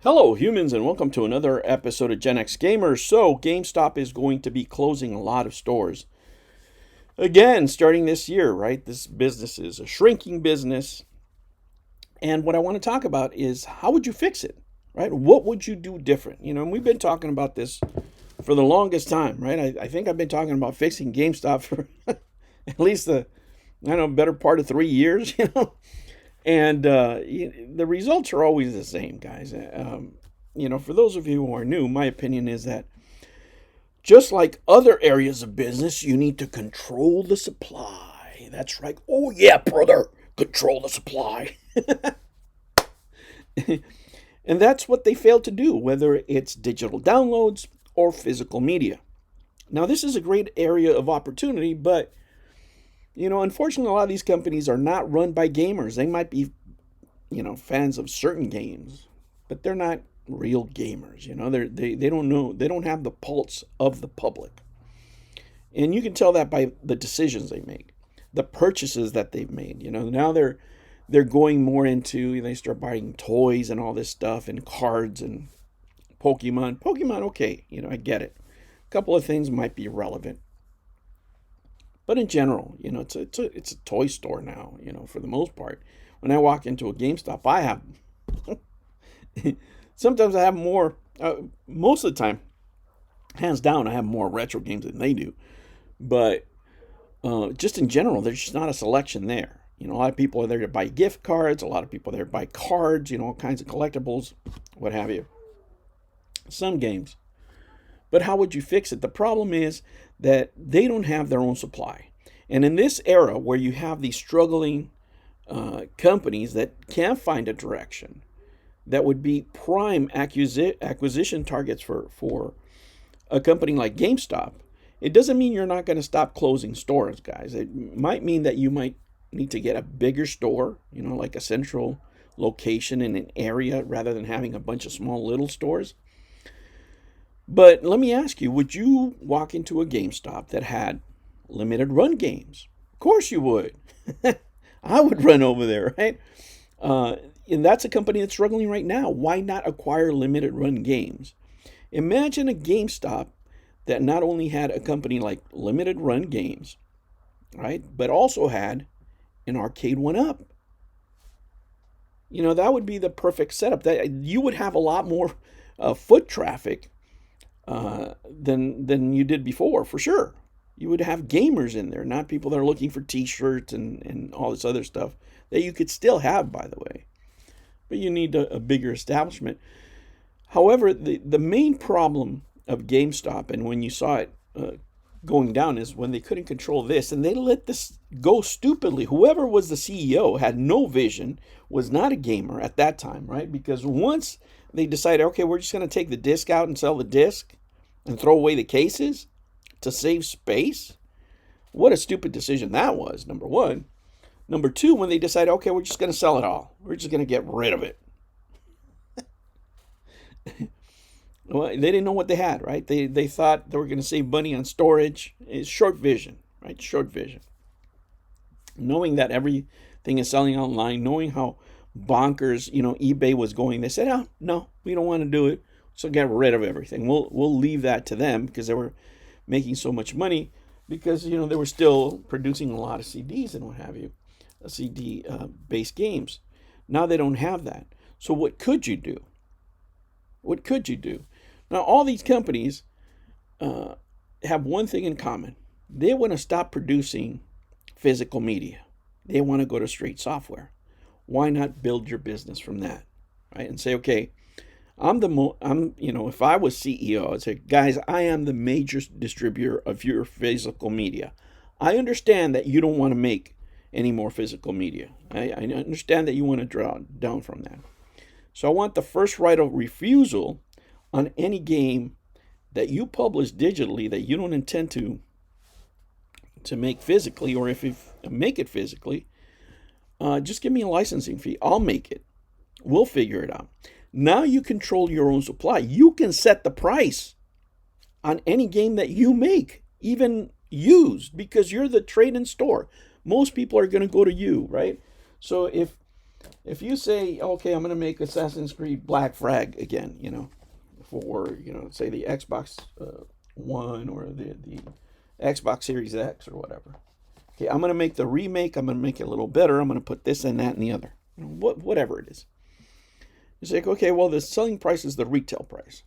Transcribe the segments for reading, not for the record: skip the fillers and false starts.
Hello, humans, and welcome to another episode of Gen X Gamers. So, Gamestop is going to be closing a lot of stores. Again, starting this year, right? This business is a shrinking business. And what I want to talk about is how would you fix it, right? What would you do different? And we've been talking about this for the longest time, right? I think I've been talking about fixing GameStop for at least better part of 3 years, And the results are always the same, guys. For those of you who are new, my opinion is that just like other areas of business, you need to control the supply. That's right. Oh, yeah, brother. Control the supply. And that's what they failed to do, whether it's digital downloads or physical media. Now, this is a great area of opportunity, but unfortunately, a lot of these companies are not run by gamers. They might be, fans of certain games, but they're not real gamers. They don't know. They don't have the pulse of the public, and you can tell that by the decisions they make, the purchases that they've made. Now they're going more into. They start buying toys and all this stuff and cards and Pokemon. Pokemon, okay, I get it. A couple of things might be relevant. But in general, it's a toy store now, for the most part. When I walk into a GameStop, I have, sometimes I have more, most of the time, hands down, I have more retro games than they do. But just in general, there's just not a selection there. A lot of people are there to buy gift cards. A lot of people are there to buy cards, all kinds of collectibles, what have you. Some games. But how would you fix it? The problem is that they don't have their own supply. And in this era where you have these struggling companies that can't find a direction, that would be prime acquisition targets for a company like GameStop, it doesn't mean you're not going to stop closing stores, guys. It might mean that you might need to get a bigger store, like a central location in an area rather than having a bunch of small little stores. But let me ask you, would you walk into a GameStop that had limited run games? Of course you would. I would run over there, right? And that's a company that's struggling right now. Why not acquire limited run games? Imagine a GameStop that not only had a company like limited run games, right, but also had an arcade one-up. That would be the perfect setup. That you would have a lot more foot traffic than you did before, for sure. You would have gamers in there, not people that are looking for t-shirts and all this other stuff that you could still have, by the way. But you need a bigger establishment. However, the main problem of GameStop, and when you saw it going down, is when they couldn't control this, and they let this go stupidly. Whoever was the CEO had no vision, was not a gamer at that time, right? Because once they decided, okay, we're just going to take the disc out and sell the disc and throw away the cases to save space. What a stupid decision that was, number one. Number two, when they decided, okay, we're just going to sell it all. We're just going to get rid of it. Well, they didn't know what they had, right? They thought they were going to save money on storage. It's short vision, right? Short vision. Knowing that everything is selling online, knowing how bonkers, eBay was going, they said, oh, no, we don't want to do it. So get rid of everything. We'll leave that to them because they were making so much money because, they were still producing a lot of CDs and what have you, CD-based games. Now they don't have that. So what could you do? What could you do? Now, all these companies have one thing in common. They want to stop producing physical media. They want to go to straight software. Why not build your business from that, right? And say, okay, if I was CEO, I'd say, guys, I am the major distributor of your physical media. I understand that you don't want to make any more physical media. I understand that you want to draw down from that. So I want the first right of refusal on any game that you publish digitally that you don't intend to make physically, or if you make it physically, just give me a licensing fee. I'll make it. We'll figure it out. Now you control your own supply. You can set the price on any game that you make, even used, because you're the trade-in store. Most people are going to go to you, right? So if If you say, okay, I'm going to make Assassin's Creed Black Flag again, for, say the Xbox One or the Xbox Series X or whatever. Okay, I'm going to make the remake. I'm going to make it a little better. I'm going to put this and that and the other. Whatever it is. You say, okay, well, the selling price is the retail price.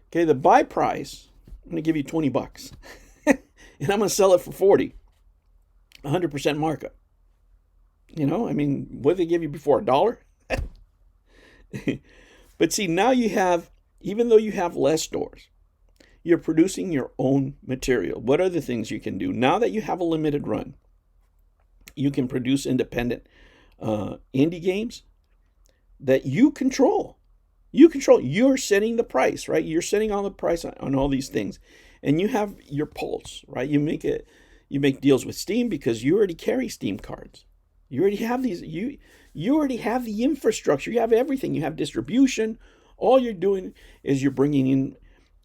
Okay, the buy price, I'm going to give you $20. And I'm going to sell it for 40. 100% markup. What did they give you before? $1? But see, now you have, even though you have less stores, you're producing your own material. What are the things you can do? Now that you have a limited run, you can produce independent indie games that you control. You're setting the price, right? You're setting all the price on all these things. And you have your pulse, right? You make deals with Steam because you already carry Steam cards. You already have these, you already have the infrastructure. You have everything. You have distribution. All you're doing is you're bringing in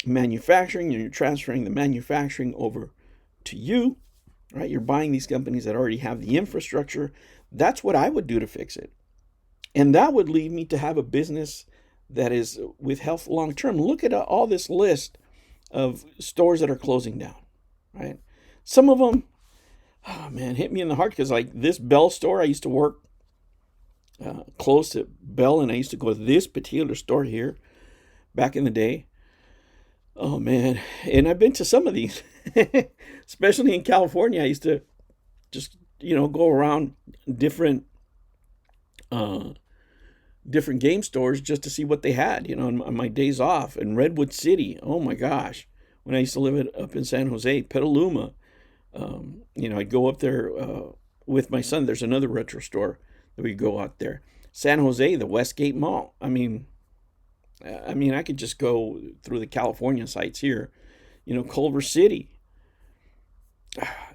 manufacturing and you're transferring the manufacturing over to you, right? You're buying these companies that already have the infrastructure. That's what I would do to fix it. And that would lead me to have a business that is with health long term. Look at all this list of stores that are closing down, right? Some of them, oh man, hit me in the heart because like this Bell store, I used to work close to Bell, and I used to go to this particular store here back in the day. Oh man, and I've been to some of these, especially in California. I used to just go around different game stores just to see what they had, on my days off. In Redwood City, oh my gosh, when I used to live up in San Jose, Petaluma, I'd go up there with my son. There's another retro store that we go out there. San Jose, the Westgate Mall. I mean, I could just go through the California sites here, Culver City.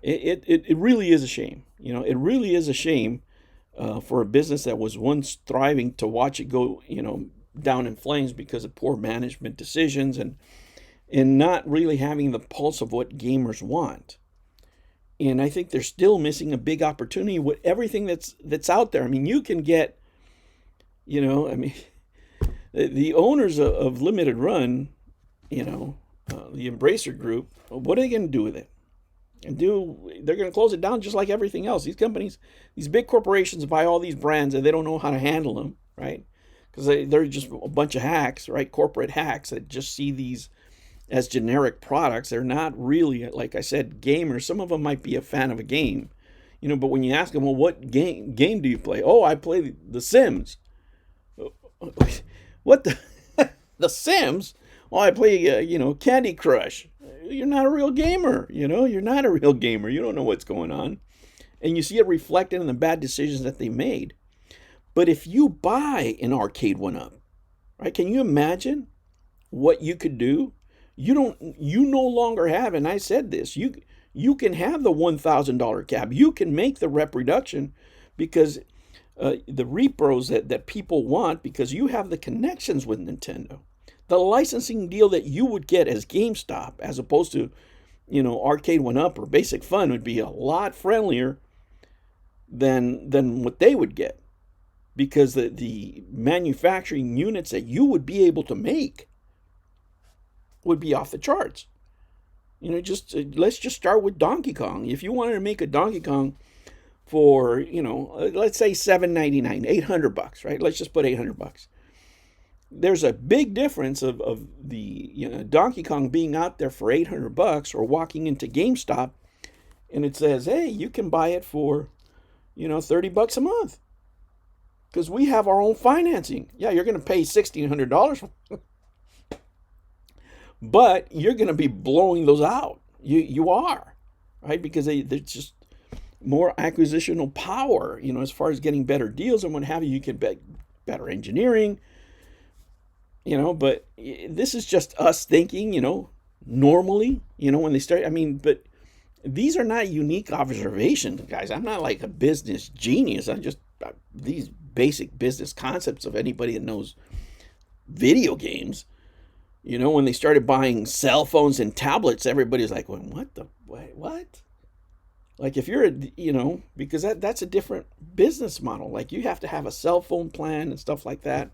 It really is a shame. It really is a shame for a business that was once thriving to watch it go, down in flames because of poor management decisions and not really having the pulse of what gamers want. And I think they're still missing a big opportunity with everything that's out there. I mean, you can get, the owners of Limited Run, the Embracer Group, what are they going to do with it? They're going to close it down just like everything else. These companies, these big corporations buy all these brands and they don't know how to handle them, right? Because they're just a bunch of hacks, right? Corporate hacks that just see these as generic products. They're not really, like I said, gamers. Some of them might be a fan of a game, but when you ask them, well, what game do you play? Oh, I play The Sims. What the Sims? Oh, I play, Candy Crush. You're not a real gamer, You're not a real gamer. You don't know what's going on. And you see it reflected in the bad decisions that they made. But if you buy an arcade one-up, right, can you imagine what you could do? You no longer have, and I said this, you can have the $1,000 cab. You can make the rep reduction because the repros that people want, because you have the connections with Nintendo. The licensing deal that you would get as Gamestop, as opposed to, Arcade 1-Up or Basic Fun, would be a lot friendlier than what they would get, because the manufacturing units that you would be able to make would be off the charts. Let's just start with Donkey Kong. If you wanted to make a Donkey Kong for, let's say $7.99, $800, right? Let's just put $800. There's a big difference of the Donkey Kong being out there for $800 or walking into GameStop and it says, hey, you can buy it for $30 a month because we have our own financing. Yeah, you're going to pay $1,600, but you're going to be blowing those out. You are, right? Because there's just more acquisitional power, as far as getting better deals and what have you. You can bet better engineering. But this is just us thinking, normally, when they start, but these are not unique observations, guys. I'm not like a business genius. These basic business concepts of anybody that knows video games. When they started buying cell phones and tablets, everybody's like, what? Like if you're, because that's a different business model. Like you have to have a cell phone plan and stuff like that.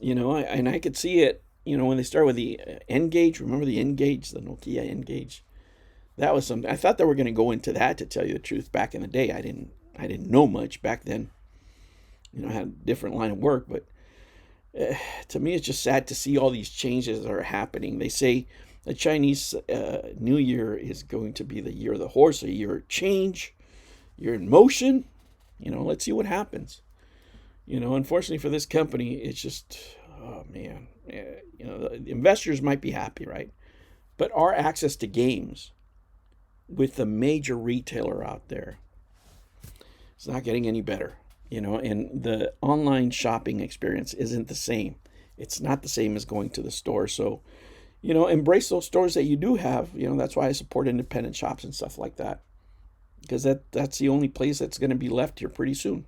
And I could see it, when they started with the N-Gage. Remember the N-Gage, the Nokia N-Gage? That was something. I thought they were going to go into that, to tell you the truth. Back in the day, I didn't know much back then. I had a different line of work, but to me, it's just sad to see all these changes that are happening. They say the Chinese New Year is going to be the year of the horse, a year of change, year in motion. Let's see what happens. Unfortunately for this company, it's just, oh man, the investors might be happy, right? But our access to games with the major retailer out there, it's not getting any better. And the online shopping experience isn't the same. It's not the same as going to the store. So, embrace those stores that you do have. That's why I support independent shops and stuff like that, because that's the only place that's going to be left here pretty soon.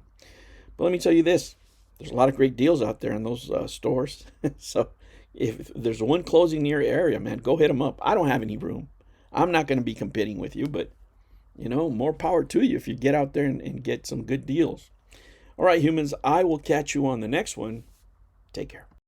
But let me tell you this, there's a lot of great deals out there in those stores. So if there's one closing near your area, man, go hit them up. I don't have any room. I'm not going to be competing with you, but, more power to you if you get out there and get some good deals. All right, humans, I will catch you on the next one. Take care.